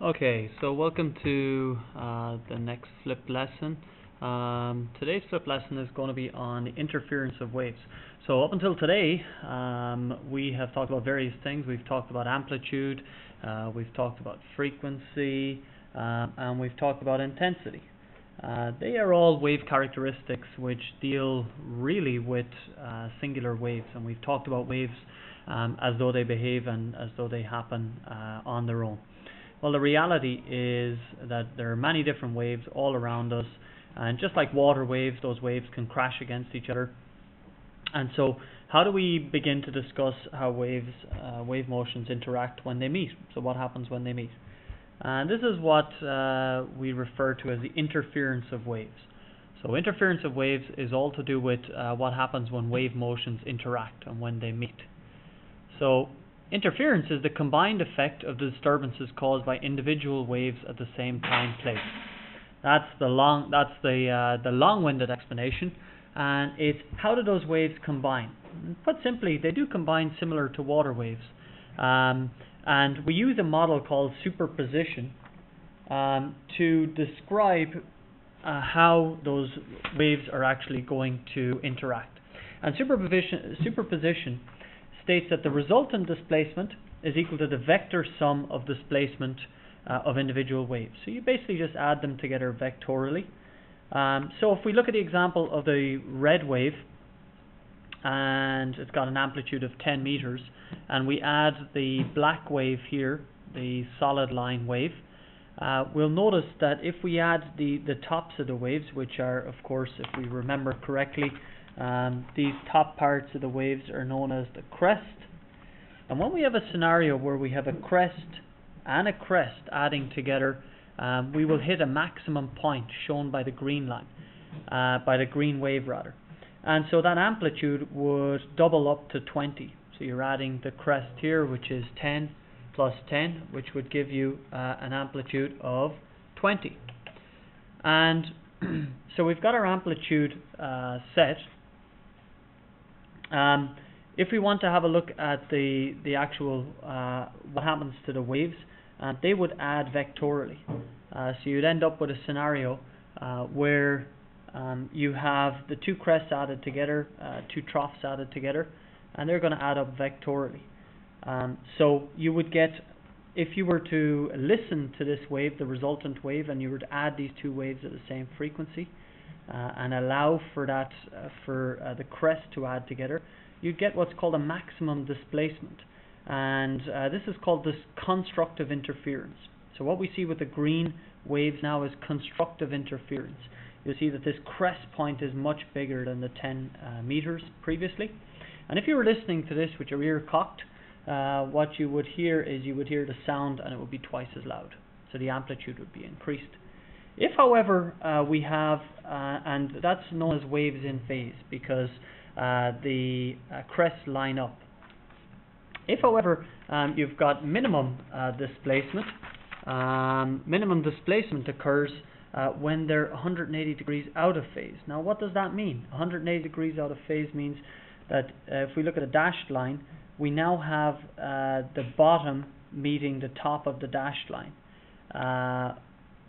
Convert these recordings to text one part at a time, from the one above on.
Okay, so welcome to the next flip lesson. Today's flip lesson is going to be on the interference of waves. So up until today, we have talked about various things. We've talked about amplitude, we've talked about frequency, and we've talked about intensity. They are all wave characteristics which deal really with singular waves, and we've talked about waves as though they behave and as though they happen on their own. Well, the reality is that there are many different waves all around us, and just like water waves, those waves can crash against each other. And so, how do we begin to discuss how wave motions interact when they meet? So what happens when they meet? And this is what we refer to as the interference of waves. So interference of waves is all to do with what happens when wave motions interact and when they meet. So interference is the combined effect of the disturbances caused by individual waves at the same time place. That's the long-winded explanation, and it's how do those waves combine? Put simply, they do combine similar to water waves, and we use a model called superposition to describe how those waves are actually going to interact. And superposition states that the resultant displacement is equal to the vector sum of displacement of individual waves. So you basically just add them together vectorially. So if we look at the example of the red wave, and it's got an amplitude of 10 meters, and we add the black wave here, the solid line wave, we'll notice that if we add the tops of the waves, which are, of course, if we remember correctly, these top parts of the waves are known as the crest. And when we have a scenario where we have a crest and a crest adding together, we will hit a maximum point shown by the green line, by the green wave rather. And so that amplitude would double up to 20. So you're adding the crest here, which is 10 plus 10, which would give you an amplitude of 20. And so we've got our amplitude set. If we want to have a look at the actual what happens to the waves, they would add vectorially. So you'd end up with a scenario where you have the two crests added together, two troughs added together, and they're going to add up vectorially. So you would get, if you were to listen to this wave, the resultant wave, and you were to add these two waves at the same frequency, and allow for that for the crest to add together, you get what's called a maximum displacement, and this is called this constructive interference. So what we see with the green waves now is constructive interference. You'll see that this crest point is much bigger than the 10 meters previously, and if you were listening to this with your ear cocked, what you would hear is you would hear the sound, and it would be twice as loud, so the amplitude would be increased. If, however, we have, and that's known as waves in phase because the crests line up. If, however, you've got minimum displacement occurs when they're 180 degrees out of phase. Now, what does that mean? 180 degrees out of phase means that if we look at a dashed line, we now have the bottom meeting the top of the dashed line.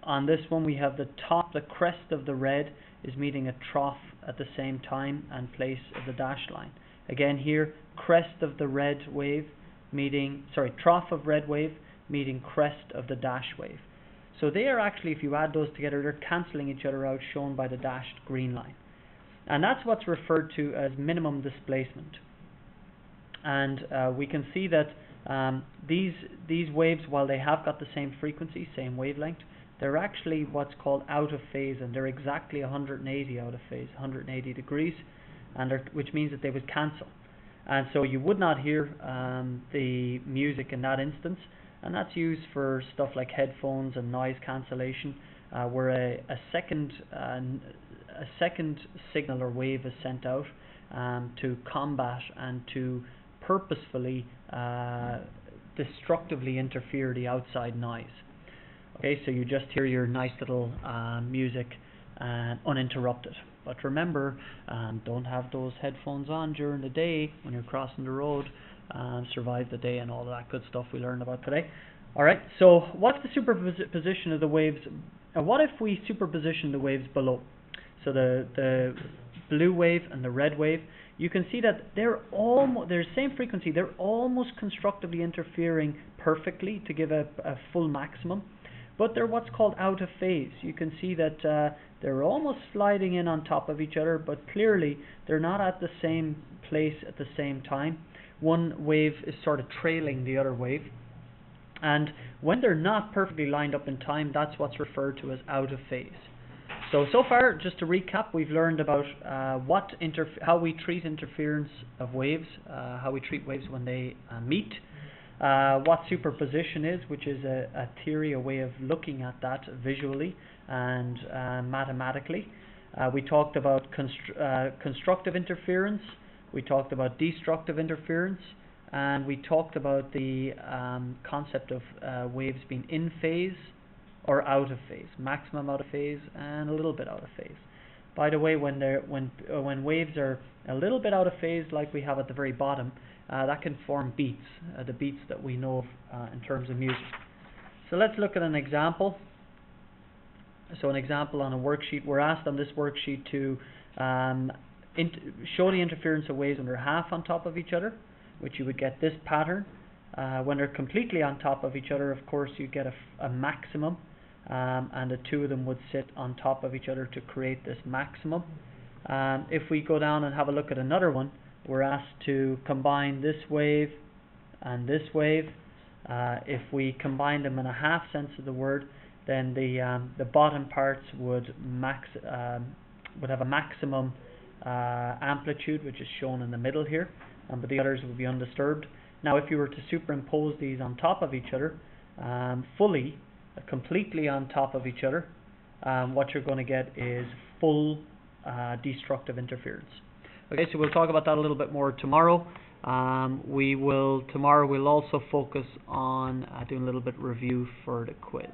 On this one, we have the top, the crest of the red is meeting a trough at the same time and place of the dashed line. Again here, crest of the red wave meeting, trough of red wave meeting crest of the dash wave. So they are actually, if you add those together, they're cancelling each other out, shown by the dashed green line. And that's what's referred to as minimum displacement. And we can see that these waves, while they have got the same frequency, same wavelength, they're actually what's called out of phase, and they're exactly 180 out of phase, 180 degrees, and which means that they would cancel. And so you would not hear the music in that instance, and that's used for stuff like headphones and noise cancellation, where a second signal or wave is sent out to combat and to purposefully destructively interfere the outside noise. Okay, so you just hear your nice little music uninterrupted. But remember, don't have those headphones on during the day when you're crossing the road. Survive the day and all of that good stuff we learned about today. Alright, so what's the superposition of the waves? What if we superposition the waves below? So the blue wave and the red wave, you can see that they're same frequency, they're almost constructively interfering perfectly to give a full maximum, but they're what's called out of phase. You can see that they're almost sliding in on top of each other, but clearly they're not at the same place at the same time. One wave is sort of trailing the other wave, and when they're not perfectly lined up in time, that's what's referred to as out of phase. So far, just to recap, we've learned about how we treat interference of waves, how we treat waves when they meet, what superposition is, which is a theory, a way of looking at that visually and mathematically. We talked about constructive interference, we talked about destructive interference, and we talked about the concept of waves being in phase or out of phase, maximum out of phase and a little bit out of phase. By the way, when waves are a little bit out of phase, like we have at the very bottom, that can form beats, the beats that we know of in terms of music. So let's look at an example. So an example on a worksheet. We're asked on this worksheet to show the interference of waves when they're half on top of each other, which you would get this pattern. When they're completely on top of each other, of course, you get a maximum, and the two of them would sit on top of each other to create this maximum. If we go down and have a look at another one, we're asked to combine this wave and this wave. If we combine them in a half sense of the word, then the bottom parts would have a maximum amplitude, which is shown in the middle here, but the others would be undisturbed. Now, if you were to superimpose these on top of each other, completely on top of each other, what you're going to get is full destructive interference. Okay, so we'll talk about that a little bit more tomorrow. Tomorrow we'll also focus on doing a little bit of review for the quiz.